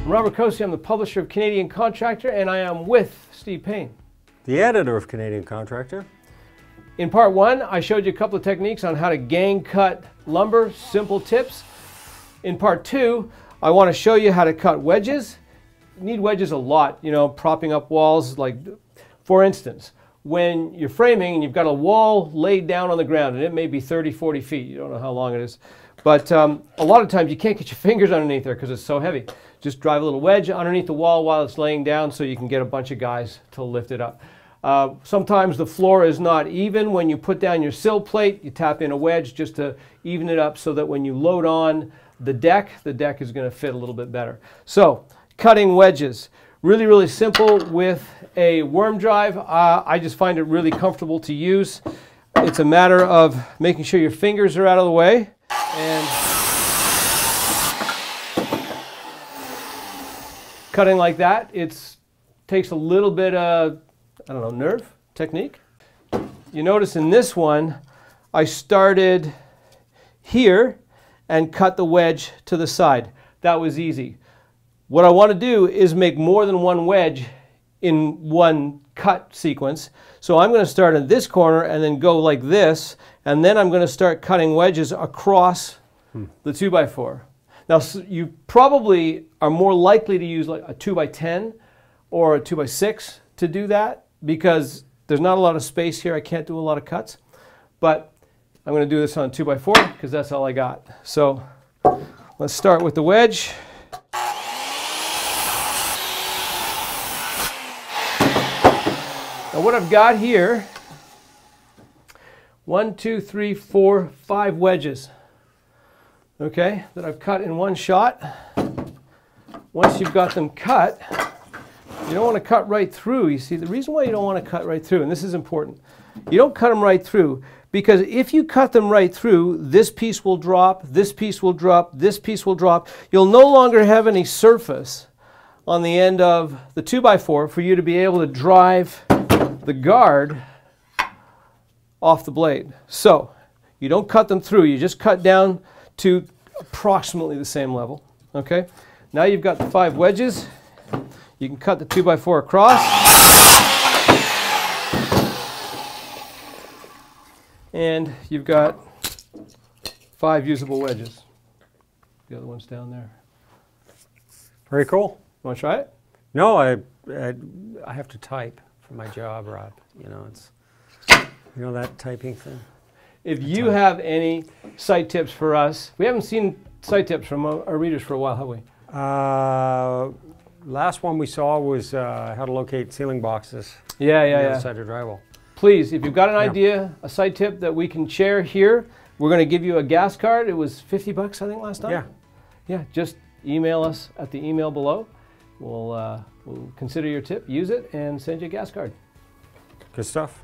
I'm Robert Cosi, I'm the publisher of Canadian Contractor, and I am with Steve Payne, the editor of Canadian Contractor. In part one, I showed you a couple of techniques on how to gang cut lumber, simple tips. In part two, I want to show you how to cut wedges. You need wedges a lot, you know, propping up walls. Like, for instance, when you're framing and you've got a wall laid down on the ground, and it may be 30, 40 feet, you don't know how long it is, but a lot of times you can't get your fingers underneath there because it's so heavy. Just drive a little wedge underneath the wall while it's laying down so you can get a bunch of guys to lift it up. Sometimes the floor is not even. When you put down your sill plate, you tap in a wedge just to even it up so that when you load on the deck is going to fit a little bit better. So, cutting wedges. Really, really simple with a worm drive. I just find it really comfortable to use. It's a matter of making sure your fingers are out of the way and cutting like that. It takes a little bit of, I don't know, nerve, technique. You notice in this one, I started here and cut the wedge to the side. That was easy. What I want to do is make more than one wedge in one cut sequence. So I'm going to start in this corner and then go like this, and then I'm going to start cutting wedges across the 2x4. Now, you probably are more likely to use like a 2x10 or a 2x6 to do that because there's not a lot of space here. I can't do a lot of cuts, but I'm going to do this on 2x4 because that's all I got. So let's start with the wedge. Now what I've got here, 1, 2, 3, 4, 5 wedges, okay, that I've cut in one shot. Once you've got them cut, you don't want to cut right through. You see, the reason why you don't want to cut right through, and this is important, you don't cut them right through because if you cut them right through, this piece will drop, this piece will drop, this piece will drop. You'll no longer have any surface on the end of the 2x4 for you to be able to drive the guard off the blade. So you don't cut them through, you just cut down to approximately the same level. Okay, now you've got the 5 wedges. You can cut the 2x4 across, and you've got 5 usable wedges. The other one's down there. Very cool. You want to try it? No, I have to type for my job, Rob. You know, it's, you know, that typing thing. If you have any site tips for us, we haven't seen site tips from our readers for a while, have we? Last one we saw was how to locate ceiling boxes. Yeah. Outside of drywall. Please, if you've got an idea, a site tip that we can share here, we're going to give you a gas card. It was 50 bucks, I think, last time. Yeah. Just email us at the email below. We'll consider your tip, use it, and send you a gas card. Good stuff.